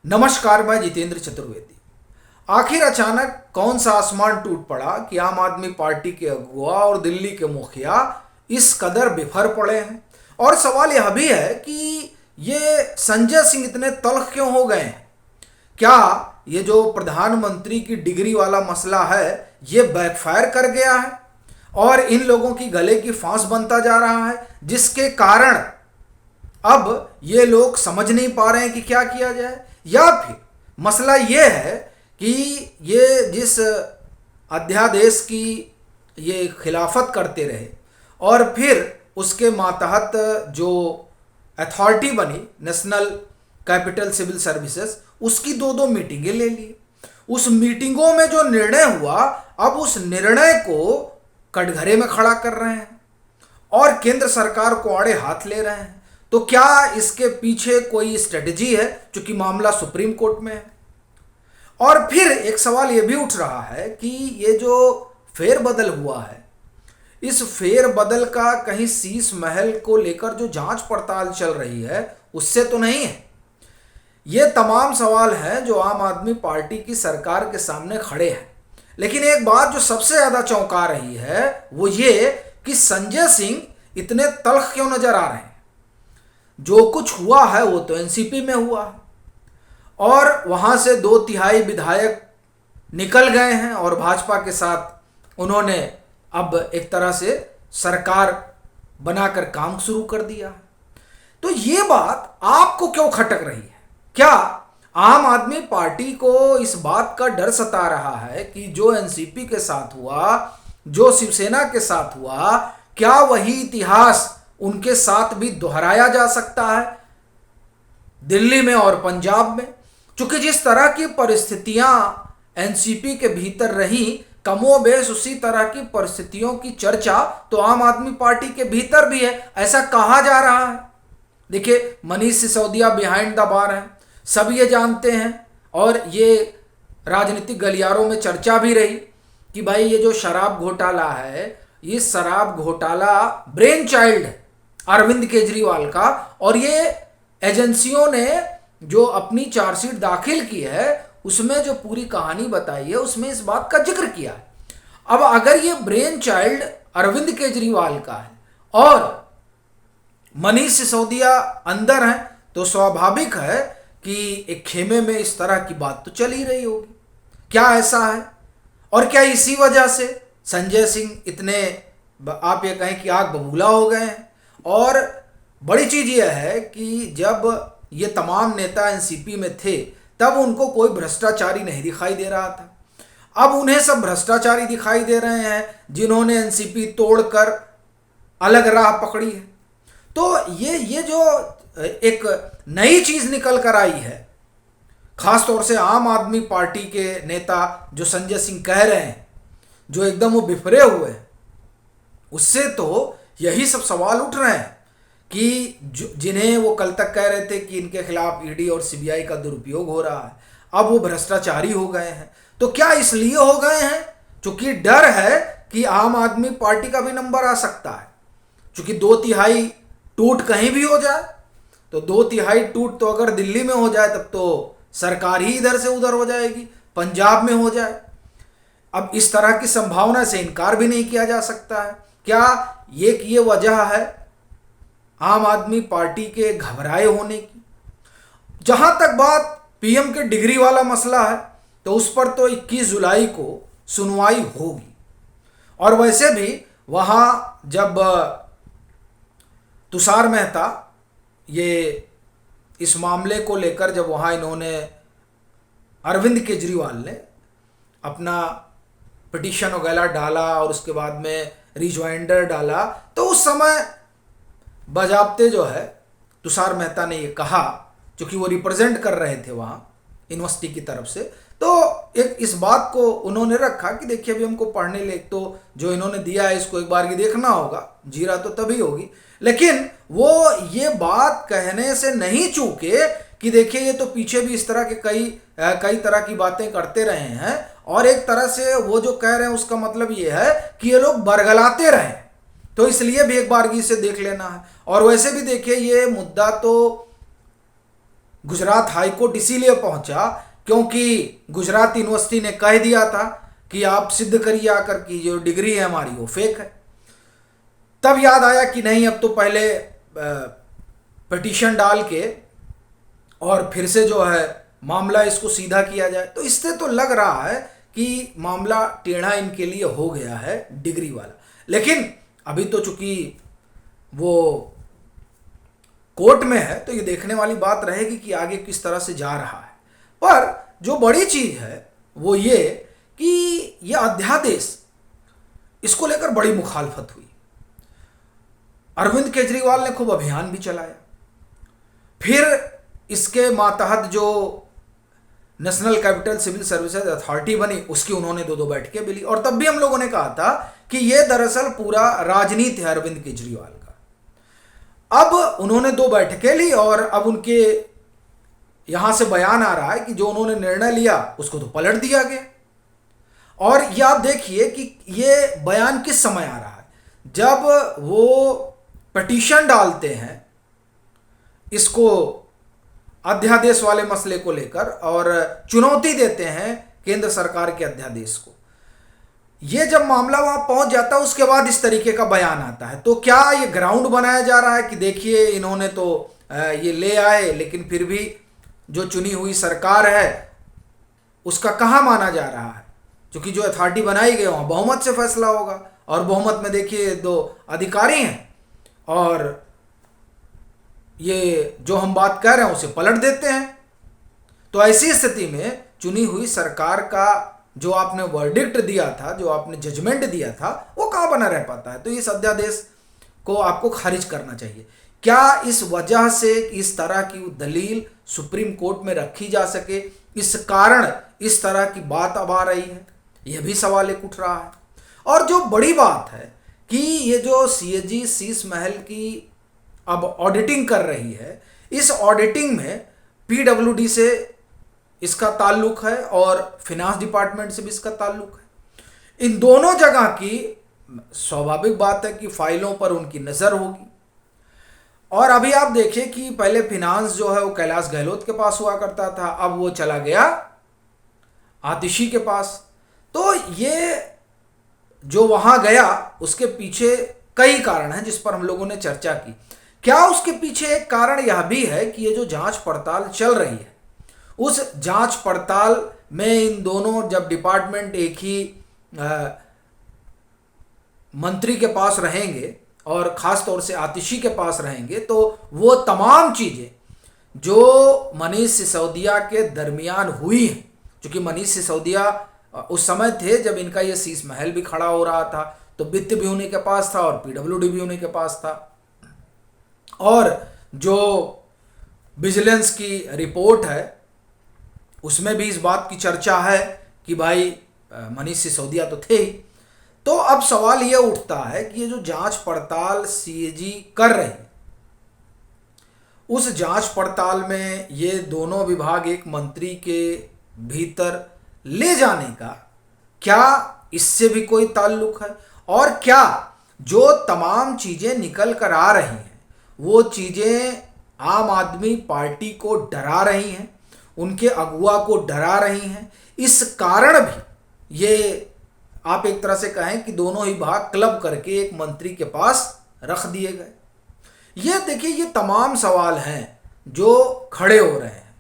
नमस्कार, मैं जितेंद्र चतुर्वेदी। आखिर अचानक कौन सा आसमान टूट पड़ा कि आम आदमी पार्टी के अगुआ और दिल्ली के मुखिया इस कदर बिफर पड़े हैं। और सवाल यह भी है कि ये संजय सिंह इतने तल्ख क्यों हो गए हैं। क्या ये जो प्रधानमंत्री की डिग्री वाला मसला है ये बैकफायर कर गया है और इन लोगों की गले की फांस बनता जा रहा है, जिसके कारण अब ये लोग समझ नहीं पा रहे हैं कि क्या किया जाए। या फिर मसला ये है कि ये जिस अध्यादेश की ये खिलाफत करते रहे और फिर उसके मातहत जो अथॉरिटी बनी नेशनल कैपिटल सिविल सर्विसेज, उसकी दो दो मीटिंगें ले ली। उस मीटिंगों में जो निर्णय हुआ, अब उस निर्णय को कटघरे में खड़ा कर रहे हैं और केंद्र सरकार को आड़े हाथ ले रहे हैं। तो क्या इसके पीछे कोई स्ट्रेटजी है, चूंकि मामला सुप्रीम कोर्ट में है। और फिर एक सवाल यह भी उठ रहा है कि ये जो फेरबदल हुआ है, इस फेरबदल का कहीं शीश महल को लेकर जो जांच पड़ताल चल रही है उससे तो नहीं है। ये तमाम सवाल हैं जो आम आदमी पार्टी की सरकार के सामने खड़े हैं। लेकिन एक बात जो सबसे ज्यादा चौंका रही है वो ये कि संजय सिंह इतने तल्ख क्यों नजर आ रहे हैं। जो कुछ हुआ है वो तो एनसीपी में हुआ है और वहां से 2/3 विधायक निकल गए हैं और भाजपा के साथ उन्होंने अब एक तरह से सरकार बनाकर काम शुरू कर दिया है। तो ये बात आपको क्यों खटक रही है? क्या आम आदमी पार्टी को इस बात का डर सता रहा है कि जो एनसीपी के साथ हुआ, जो शिवसेना के साथ हुआ, क्या वही इतिहास उनके साथ भी दोहराया जा सकता है दिल्ली में और पंजाब में? क्योंकि जिस तरह की परिस्थितियां एनसीपी के भीतर रही, कमोबेश उसी तरह की परिस्थितियों की चर्चा तो आम आदमी पार्टी के भीतर भी है, ऐसा कहा जा रहा है। देखिए, Manish Sisodia behind the bar है, सब ये जानते हैं। और ये राजनीतिक गलियारों में चर्चा भी रही कि भाई ये जो शराब घोटाला है, ये शराब घोटाला ब्रेन चाइल्ड है अरविंद केजरीवाल का। और ये एजेंसियों ने जो अपनी चार्जशीट दाखिल की है उसमें जो पूरी कहानी बताई है उसमें इस बात का जिक्र किया है। अब अगर ये ब्रेन चाइल्ड अरविंद केजरीवाल का है और मनीष सिसोदिया अंदर हैं, तो स्वाभाविक है कि एक खेमे में इस तरह की बात तो चल ही रही होगी। क्या ऐसा है? और क्या इसी वजह से संजय सिंह इतने, आप ये कहें कि आग बबूला हो गए हैं? और बड़ी चीज यह है कि जब ये तमाम नेता एनसीपी में थे तब उनको कोई भ्रष्टाचारी नहीं दिखाई दे रहा था। अब उन्हें सब भ्रष्टाचारी दिखाई दे रहे हैं जिन्होंने एनसीपी तोड़कर अलग राह पकड़ी है। तो ये जो एक नई चीज निकल कर आई है, खासतौर से आम आदमी पार्टी के नेता जो संजय सिंह कह रहे हैं, जो एकदम वो बिफरे हुए हैं, उससे तो यही सब सवाल उठ रहे हैं कि जिन्हें वो कल तक कह रहे थे कि इनके खिलाफ ईडी और सीबीआई का दुरुपयोग हो रहा है, अब वो भ्रष्टाचारी हो गए हैं। तो क्या इसलिए हो गए हैं क्योंकि डर है कि आम आदमी पार्टी का भी नंबर आ सकता है? क्योंकि 2/3 टूट कहीं भी हो जाए, तो 2/3 टूट तो अगर दिल्ली में हो जाए तब तो सरकार ही इधर से उधर हो जाएगी, पंजाब में हो जाए। अब इस तरह की संभावना से इनकार भी नहीं किया जा सकता है। क्या ये वजह है आम आदमी पार्टी के घबराए होने की? जहां तक बात पीएम के डिग्री वाला मसला है तो उस पर तो 21 जुलाई को सुनवाई होगी। और वैसे भी वहां जब तुषार मेहता ये इस मामले को लेकर जब वहां इन्होंने अरविंद केजरीवाल ने अपना पिटीशन वगैरह डाला और उसके बाद में रिजॉइंडर डाला, तो उस समय बजाबते जो है तुषार मेहता ने ये कहा, क्योंकि वो रिप्रेजेंट कर रहे थे वहाँ यूनिवर्सिटी की तरफ से, तो एक इस बात को उन्होंने रखा कि देखिए अभी हमको पढ़ने ले, तो जो इन्होंने दिया है इसको एक बार ये देखना होगा, जीरा तो तभी होगी। लेकिन वो ये बात कहने से नहीं चूके कि देखिए ये तो पीछे भी इस तरह के कई तरह की बातें करते रहे हैं, और एक तरह से वो जो कह रहे हैं उसका मतलब ये है कि ये लोग बरगलाते रहे, तो इसलिए भी एक बार इसे देख लेना है। और वैसे भी देखिए ये मुद्दा तो गुजरात हाई कोर्ट इसीलिए पहुंचा क्योंकि गुजरात यूनिवर्सिटी ने कह दिया था कि आप सिद्ध करिए आकर कि जो डिग्री है हमारी वो फेक है। तब याद आया कि नहीं, अब तो पहले पिटीशन डाल के और फिर से जो है मामला इसको सीधा किया जाए। तो इससे तो लग रहा है कि मामला टेढ़ा इनके लिए हो गया है डिग्री वाला। लेकिन अभी तो चूंकि वो कोर्ट में है तो ये देखने वाली बात रहेगी कि आगे किस तरह से जा रहा है। पर जो बड़ी चीज है वो ये कि ये अध्यादेश, इसको लेकर बड़ी मुखालफत हुई। अरविंद केजरीवाल ने खूब अभियान भी चलाया। फिर इसके मातहत जो National Capital Civil Services Authority बनी उसकी उन्होंने 2-2 बैठकें भी ली। और तब भी हम लोगों ने कहा था कि यह दरअसल पूरा राजनीति है अरविंद केजरीवाल का। अब उन्होंने 2 बैठकें ली और अब उनके यहां से बयान आ रहा है कि जो उन्होंने निर्णय लिया उसको तो पलट दिया गया। और यह आप देखिए कि यह बयान किस समय आ रहा है, जब वो पिटीशन डालते हैं इसको अध्यादेश वाले मसले को लेकर और चुनौती देते हैं केंद्र सरकार के अध्यादेश को। ये जब मामला वहां पहुंच जाता है उसके बाद इस तरीके का बयान आता है। तो क्या ये ग्राउंड बनाया जा रहा है कि देखिए इन्होंने तो ये ले आए, लेकिन फिर भी जो चुनी हुई सरकार है उसका कहां माना जा रहा है? क्योंकि जो अथॉरिटी बनाई गई वहां बहुमत से फैसला होगा और बहुमत में देखिए 2 अधिकारी हैं और ये जो हम बात कर रहे हैं उसे पलट देते हैं। तो ऐसी स्थिति में चुनी हुई सरकार का जो आपने वर्डिक्ट दिया था, जो आपने जजमेंट दिया था, वो कहाँ बना रह पाता है? तो इस अध्यादेश को आपको खारिज करना चाहिए। क्या इस वजह से इस तरह की दलील सुप्रीम कोर्ट में रखी जा सके, इस कारण इस तरह की बात अब आ रही है? यह भी सवाल एक उठ रहा है। और जो बड़ी बात है कि ये जो सीएजी शीश महल की अब ऑडिटिंग कर रही है, इस ऑडिटिंग में पीडब्ल्यूडी से इसका ताल्लुक है और फिनांस डिपार्टमेंट से भी इसका ताल्लुक है। इन दोनों जगह की स्वाभाविक बात है कि फाइलों पर उनकी नजर होगी। और अभी आप देखिए कि पहले फिनांस जो है वो कैलाश गहलोत के पास हुआ करता था, अब वो चला गया आतिशी के पास। तो ये जो वहां गया उसके पीछे कई कारण हैं जिस पर हम लोगों ने चर्चा की। क्या उसके पीछे एक कारण यह भी है कि ये जो जांच पड़ताल चल रही है, उस जांच पड़ताल में इन दोनों जब डिपार्टमेंट एक ही मंत्री के पास रहेंगे और खास तौर से आतिशी के पास रहेंगे, तो वो तमाम चीजें जो मनीष सिसोदिया के दरमियान हुई हैं, क्योंकि मनीष सिसोदिया उस समय थे जब इनका ये शीश महल भी खड़ा हो रहा था, तो वित्त भी उन्हीं के पास था और पीडब्ल्यूडी भी उन्हीं के पास था। और जो विजिलेंस की रिपोर्ट है उसमें भी इस बात की चर्चा है कि भाई मनीष सिसोदिया तो थे ही। तो अब सवाल यह उठता है कि ये जो जांच पड़ताल सीएजी कर रहे हैं, उस जांच पड़ताल में ये दोनों विभाग एक मंत्री के भीतर ले जाने का क्या इससे भी कोई ताल्लुक है? और क्या जो तमाम चीजें निकल कर आ रही हैं वो चीजें आम आदमी पार्टी को डरा रही हैं, उनके अगुआ को डरा रही हैं? इस कारण भी ये आप एक तरह से कहें कि दोनों ही भाग क्लब करके एक मंत्री के पास रख दिए गए। ये देखिए, ये तमाम सवाल हैं जो खड़े हो रहे हैं।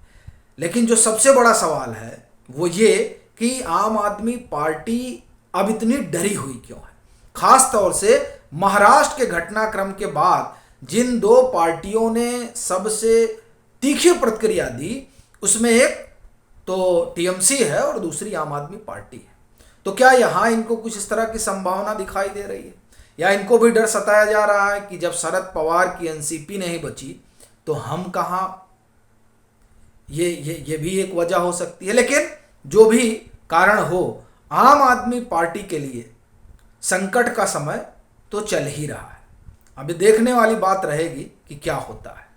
लेकिन जो सबसे बड़ा सवाल है वो ये कि आम आदमी पार्टी अब इतनी डरी हुई क्यों है? खास तौर से महाराष्ट्र के घटनाक्रम के बाद जिन 2 पार्टियों ने सबसे तीखी प्रतिक्रिया दी, उसमें एक तो टीएमसी है और दूसरी आम आदमी पार्टी है। तो क्या यहां इनको कुछ इस तरह की संभावना दिखाई दे रही है, या इनको भी डर सताया जा रहा है कि जब शरद पवार की एनसीपी नहीं बची तो हम कहां? ये भी एक वजह हो सकती है। लेकिन जो भी कारण हो, आम आदमी पार्टी के लिए संकट का समय तो चल ही रहा है। अभी देखने वाली बात रहेगी कि क्या होता है।